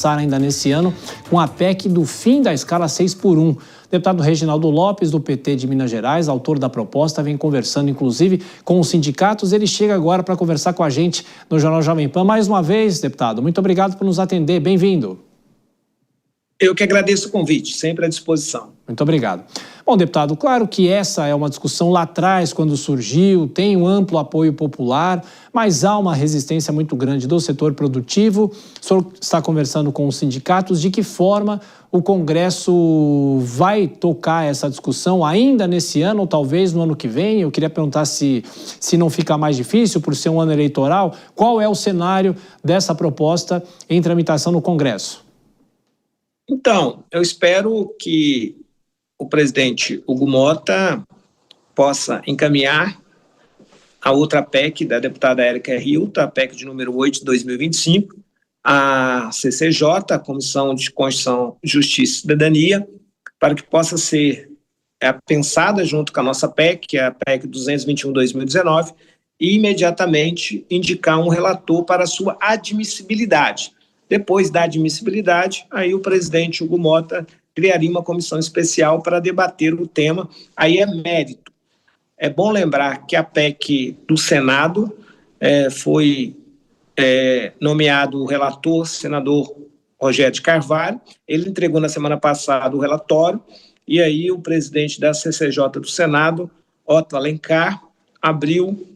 ainda nesse ano com a PEC do fim da escala 6x1. Deputado Reginaldo Lopes, do PT de Minas Gerais, autor da proposta, vem conversando, inclusive, com os sindicatos. Ele chega agora para conversar com a gente no Jornal Jovem Pan. Mais uma vez, deputado, muito obrigado por nos atender. Bem-vindo. Eu que agradeço o convite, sempre à disposição. Muito obrigado. Bom, deputado, claro que essa é uma discussão lá atrás, quando surgiu, tem um amplo apoio popular, mas há uma resistência muito grande do setor produtivo. O senhor está conversando com os sindicatos. De que forma o Congresso vai tocar essa discussão ainda nesse ano ou talvez no ano que vem? Eu queria perguntar se não fica mais difícil por ser um ano eleitoral. Qual é o cenário dessa proposta em tramitação no Congresso? Então, eu espero que o presidente Hugo Motta possa encaminhar a outra PEC da deputada Érica Hilton, a PEC de número 8 de 2025, a CCJ, a Comissão de Constituição, Justiça e Cidadania, para que possa ser pensada junto com a nossa PEC, que é a PEC 221 de 2019, e imediatamente indicar um relator para a sua admissibilidade. Depois da admissibilidade, aí o presidente Hugo Motta criaria uma comissão especial para debater o tema. Aí é mérito. É bom lembrar que a PEC do Senado foi nomeado o relator, senador Rogério de Carvalho. Ele entregou na semana passada o relatório e aí o presidente da CCJ do Senado, Otto Alencar, abriu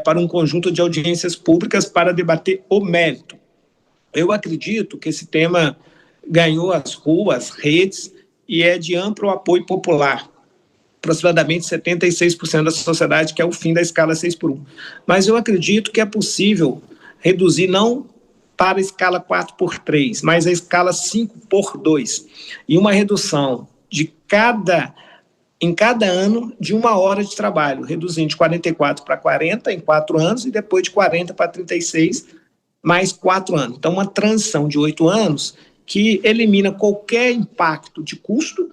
para um conjunto de audiências públicas para debater o mérito. Eu acredito que esse tema ganhou as ruas, redes, e é de amplo apoio popular. Aproximadamente 76% da sociedade quer o fim da escala 6x1. Mas eu acredito que é possível reduzir não para a escala 4x3, mas a escala 5x2. E uma redução em cada ano de 1 hora de trabalho, reduzindo de 44 para 40 em 4 anos e depois de 40 para 36 mais 4 anos. Então, uma transição de 8 anos que elimina qualquer impacto de custo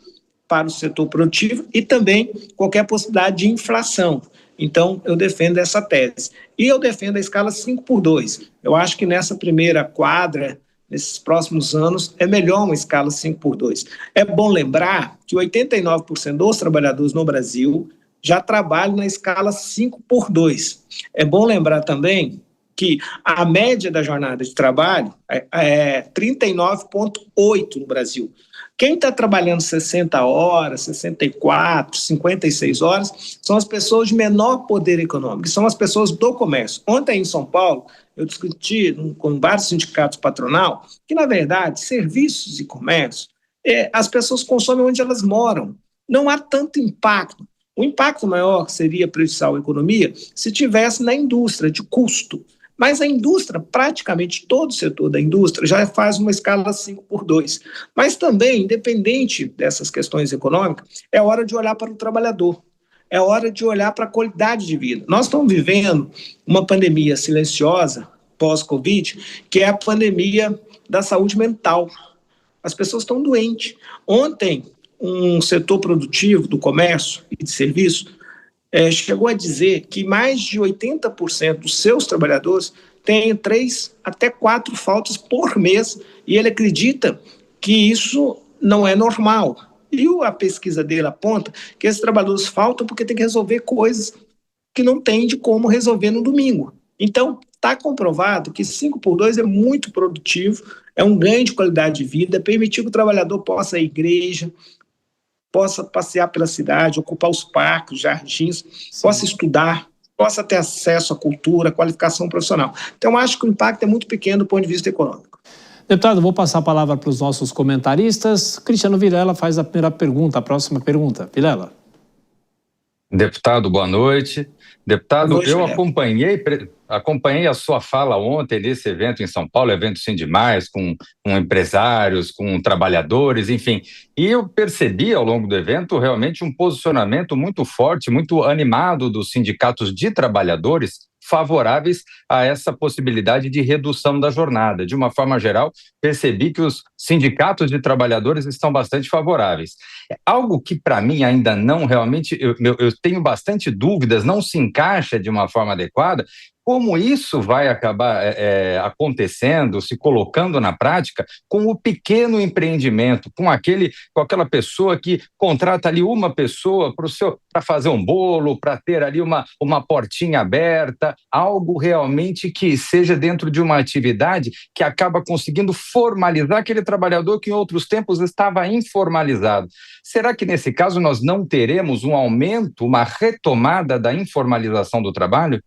para o setor produtivo e também qualquer possibilidade de inflação. Então, eu defendo essa tese. E eu defendo a escala 5x2. Eu acho que nessa primeira quadra, nesses próximos anos, é melhor uma escala 5x2. É bom lembrar que 89% dos trabalhadores no Brasil já trabalham na escala 5x2. É bom lembrar também que a média da jornada de trabalho é 39,8 no Brasil. Quem está trabalhando 60 horas, 64, 56 horas, são as pessoas de menor poder econômico, são as pessoas do comércio. Ontem, em São Paulo, eu discuti com vários sindicatos patronal que, na verdade, serviços e comércio, as pessoas consomem onde elas moram. Não há tanto impacto. O impacto maior seria prejudicial à economia se tivesse na indústria de custo. Mas a indústria, praticamente todo o setor da indústria, já faz uma escala 5x2. Mas também, independente dessas questões econômicas, é hora de olhar para o trabalhador, é hora de olhar para a qualidade de vida. Nós estamos vivendo uma pandemia silenciosa, pós-Covid, que é a pandemia da saúde mental. As pessoas estão doentes. Ontem, um setor produtivo do comércio e de serviço chegou a dizer que mais de 80% dos seus trabalhadores têm 3 até 4 faltas por mês e ele acredita que isso não é normal. E a pesquisa dele aponta que esses trabalhadores faltam porque tem que resolver coisas que não tem de como resolver no domingo. Então, está comprovado que 5x2 é muito produtivo, é um ganho de qualidade de vida, permitir que o trabalhador possa ir à igreja, possa passear pela cidade, ocupar os parques, jardins, possa estudar, possa ter acesso à cultura, à qualificação profissional. Então, acho que o impacto é muito pequeno do ponto de vista econômico. Deputado, vou passar a palavra para os nossos comentaristas. Cristiano Vilela faz a primeira pergunta, a próxima pergunta. Vilela. Deputado, boa noite. Deputado, eu acompanhei a sua fala ontem nesse evento em São Paulo, evento Sindimais, com empresários, com trabalhadores, enfim. E eu percebi ao longo do evento realmente um posicionamento muito forte, muito animado dos sindicatos de trabalhadores favoráveis a essa possibilidade de redução da jornada. De uma forma geral, percebi que os sindicatos de trabalhadores estão bastante favoráveis. Algo que, para mim, ainda não realmente, eu tenho bastante dúvidas, não se encaixa de uma forma adequada, como isso vai acabar acontecendo, se colocando na prática com o pequeno empreendimento, com aquela pessoa que contrata ali uma pessoa para fazer um bolo, para ter ali uma portinha aberta, algo realmente que seja dentro de uma atividade que acaba conseguindo formalizar aquele trabalhador que em outros tempos estava informalizado. Será que nesse caso nós não teremos um aumento, uma retomada da informalização do trabalho?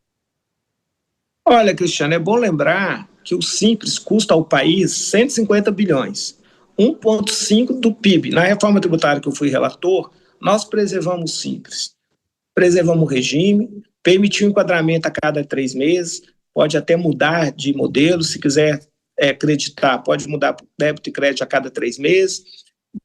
Olha, Cristiano, é bom lembrar que o Simples custa ao país 150 bilhões, 1,5% do PIB. Na reforma tributária que eu fui relator, nós preservamos o Simples, preservamos o regime, permitiu enquadramento a cada 3 meses, pode até mudar de modelo, se quiser creditar, pode mudar para débito e crédito a cada 3 meses,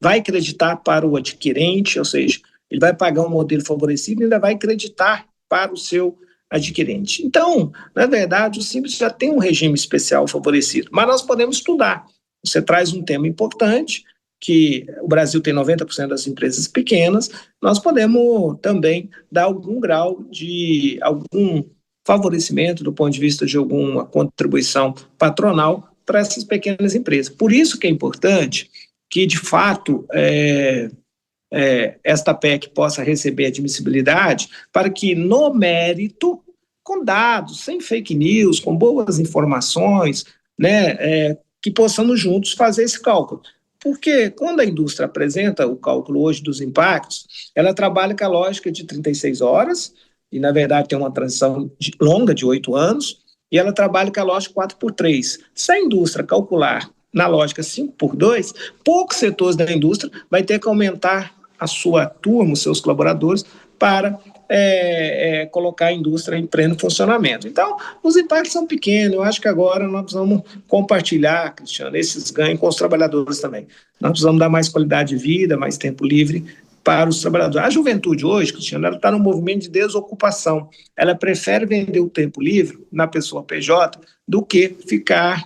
vai creditar para o adquirente, ou seja, ele vai pagar um modelo favorecido e ainda vai creditar para o seu adquirente. Então, na verdade, o Simples já tem um regime especial favorecido, mas nós podemos estudar. Você traz um tema importante, que o Brasil tem 90% das empresas pequenas, nós podemos também dar algum grau de algum favorecimento do ponto de vista de alguma contribuição patronal para essas pequenas empresas. Por isso que é importante que, de fato, esta PEC possa receber admissibilidade para que, no mérito, com dados, sem fake news, com boas informações, né, que possamos juntos fazer esse cálculo. Porque quando a indústria apresenta o cálculo hoje dos impactos, ela trabalha com a lógica de 36 horas, e na verdade tem uma transição longa de 8 anos, e ela trabalha com a lógica 4x3. Se a indústria calcular na lógica 5x2, poucos setores da indústria vai ter que aumentar a sua turma, os seus colaboradores, para colocar a indústria em pleno funcionamento. Então, os impactos são pequenos. Eu acho que agora nós precisamos compartilhar, Cristiano, esses ganhos com os trabalhadores também. Nós precisamos dar mais qualidade de vida, mais tempo livre para os trabalhadores. A juventude hoje, Cristiano, ela está num movimento de desocupação. Ela prefere vender o tempo livre na pessoa PJ do que ficar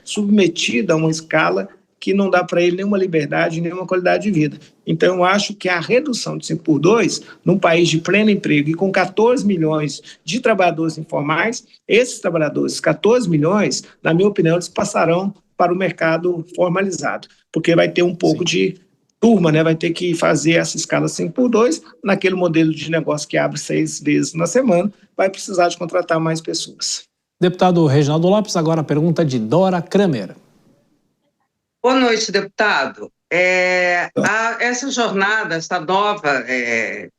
submetida a uma escala que não dá para ele nenhuma liberdade, nenhuma qualidade de vida. Então, eu acho que a redução de 5x2, num país de pleno emprego e com 14 milhões de trabalhadores informais, esses trabalhadores, 14 milhões, na minha opinião, eles passarão para o mercado formalizado, porque vai ter um pouco de turma, né? Vai ter que fazer essa escala 5x2, naquele modelo de negócio que abre 6 vezes na semana, vai precisar de contratar mais pessoas. Deputado Reginaldo Lopes, agora a pergunta de Dora Kramer. Boa noite, deputado. Essa jornada, essa nova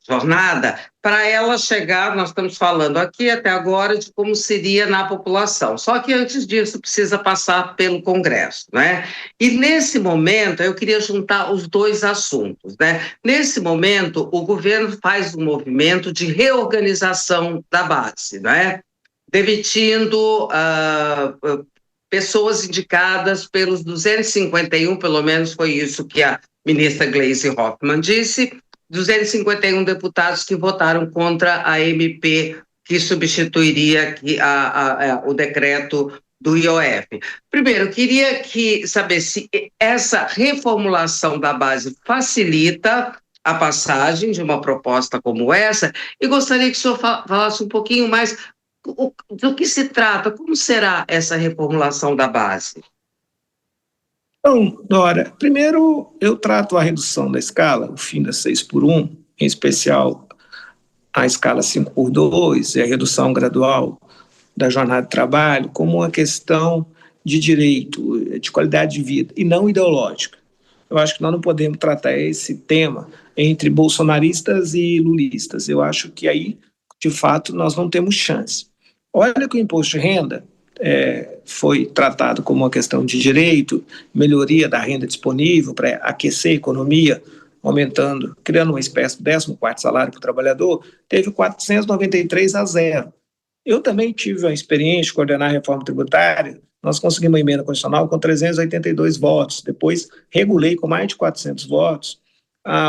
jornada, para ela chegar, nós estamos falando aqui até agora de como seria na população. Só que antes disso precisa passar pelo Congresso, né? E nesse momento, eu queria juntar os dois assuntos, né? Nesse momento, o governo faz um movimento de reorganização da base, né? Demitindo pessoas indicadas pelos 251, pelo menos foi isso que a ministra Gleisi Hoffmann disse, 251 deputados que votaram contra a MP que substituiria o decreto do IOF. Primeiro, queria saber se essa reformulação da base facilita a passagem de uma proposta como essa, e gostaria que o senhor falasse um pouquinho mais do que se trata, como será essa reformulação da base? Então, Dora, primeiro eu trato a redução da escala, o fim da 6x1, em especial a escala 5x2 e a redução gradual da jornada de trabalho, como uma questão de direito, de qualidade de vida, e não ideológica. Eu acho que nós não podemos tratar esse tema entre bolsonaristas e lulistas. Eu acho que aí, de fato, nós não temos chance. Olha que o imposto de renda foi tratado como uma questão de direito, melhoria da renda disponível para aquecer a economia, aumentando, criando uma espécie de 14º salário para o trabalhador, teve 493 a 0. Eu também tive a experiência de coordenar a reforma tributária. Nós conseguimos uma emenda constitucional com 382 votos, depois regulei com mais de 400 votos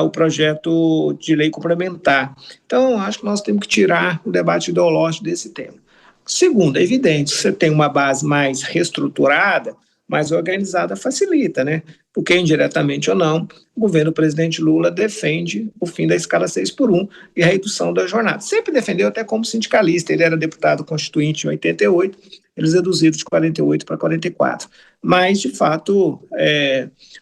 o projeto de lei complementar. Então, acho que nós temos que tirar o debate ideológico desse tema. Segundo, é evidente, se você tem uma base mais reestruturada, mais organizada facilita, né? Porque, indiretamente ou não, o governo do presidente Lula defende o fim da escala 6x1 e a redução da jornada. Sempre defendeu, até como sindicalista, ele era deputado constituinte em 88, eles reduziram de 48 para 44. Mas, de fato,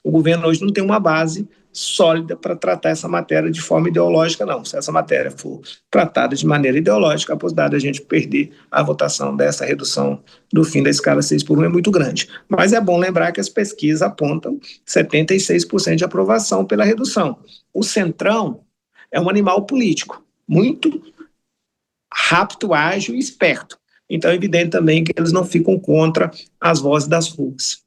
o governo hoje não tem uma base sólida para tratar essa matéria de forma ideológica, não. Se essa matéria for tratada de maneira ideológica, a possibilidade de a gente perder a votação dessa redução do fim da escala 6x1 é muito grande. Mas é bom lembrar que as pesquisas apontam 76% de aprovação pela redução. O Centrão é um animal político, muito rápido, ágil e esperto. Então é evidente também que eles não ficam contra as vozes das ruas.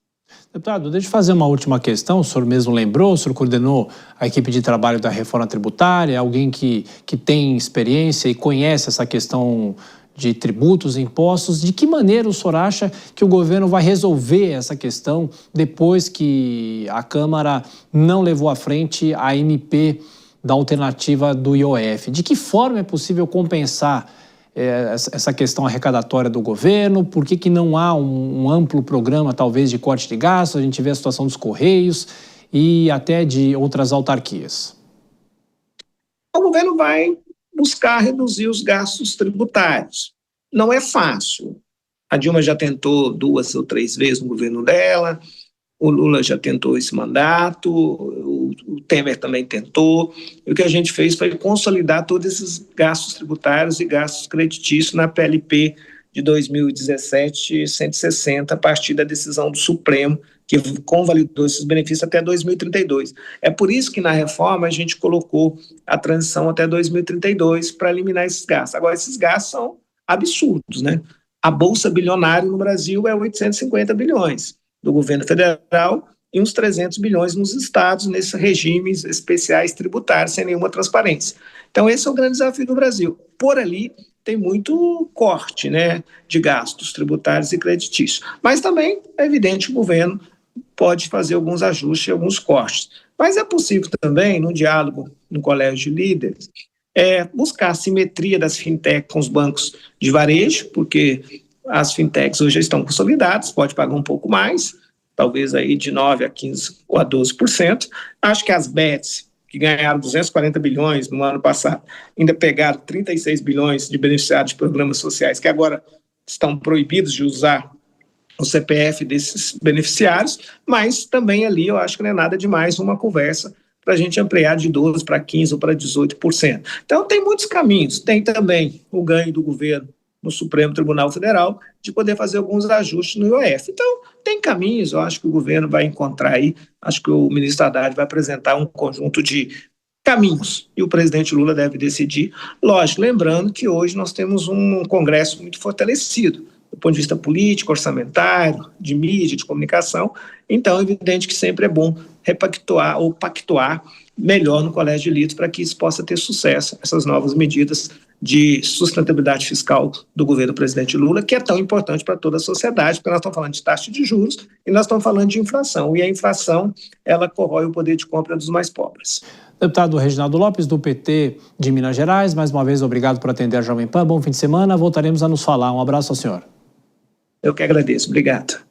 Deputado, deixa eu fazer uma última questão. O senhor mesmo lembrou, o senhor coordenou a equipe de trabalho da reforma tributária, alguém que tem experiência e conhece essa questão de tributos e impostos. De que maneira o senhor acha que o governo vai resolver essa questão depois que a Câmara não levou à frente a MP da alternativa do IOF? De que forma é possível compensar essa questão arrecadatória do governo? Por que não há um amplo programa, talvez, de corte de gastos? A gente vê a situação dos Correios e até de outras autarquias. O governo vai buscar reduzir os gastos tributários. Não é fácil. A Dilma já tentou 2 ou 3 vezes no governo dela, o Lula já tentou esse mandato, o Temer também tentou. E o que a gente fez foi consolidar todos esses gastos tributários e gastos creditícios na PLP de 2017, 160, a partir da decisão do Supremo, que convalidou esses benefícios até 2032. É por isso que na reforma a gente colocou a transição até 2032 para eliminar esses gastos. Agora, esses gastos são absurdos, né? A Bolsa Bilionária no Brasil é 850 bilhões do governo federal e uns 300 bilhões nos estados, nesses regimes especiais tributários, sem nenhuma transparência. Então, esse é o grande desafio do Brasil. Por ali, tem muito corte, né, de gastos tributários e creditícios. Mas também é evidente que o governo pode fazer alguns ajustes e alguns cortes. Mas é possível também, no diálogo no Colégio de Líderes, buscar a simetria das fintechs com os bancos de varejo, porque as fintechs hoje já estão consolidadas, pode pagar um pouco mais, talvez aí de 9% a 15% ou a 12%. Acho que as bets, que ganharam 240 bilhões no ano passado, ainda pegaram 36 bilhões de beneficiários de programas sociais, que agora estão proibidos de usar o CPF desses beneficiários, mas também ali eu acho que não é nada demais uma conversa para a gente ampliar de 12% para 15% ou para 18%. Então tem muitos caminhos, tem também o ganho do governo no Supremo Tribunal Federal, de poder fazer alguns ajustes no IOF. Então, tem caminhos, eu acho que o governo vai encontrar aí, acho que o ministro Haddad vai apresentar um conjunto de caminhos, e o presidente Lula deve decidir. Lógico, lembrando que hoje nós temos um Congresso muito fortalecido, do ponto de vista político, orçamentário, de mídia, de comunicação. Então, é evidente que sempre é bom repactuar ou pactuar melhor no Colégio de Líderes para que isso possa ter sucesso, essas novas medidas de sustentabilidade fiscal do governo do presidente Lula, que é tão importante para toda a sociedade, porque nós estamos falando de taxa de juros e nós estamos falando de inflação, e a inflação, ela corrói o poder de compra dos mais pobres. Deputado Reginaldo Lopes, do PT de Minas Gerais, mais uma vez obrigado por atender a Jovem Pan, bom fim de semana, voltaremos a nos falar, um abraço ao senhor. Eu que agradeço, obrigado.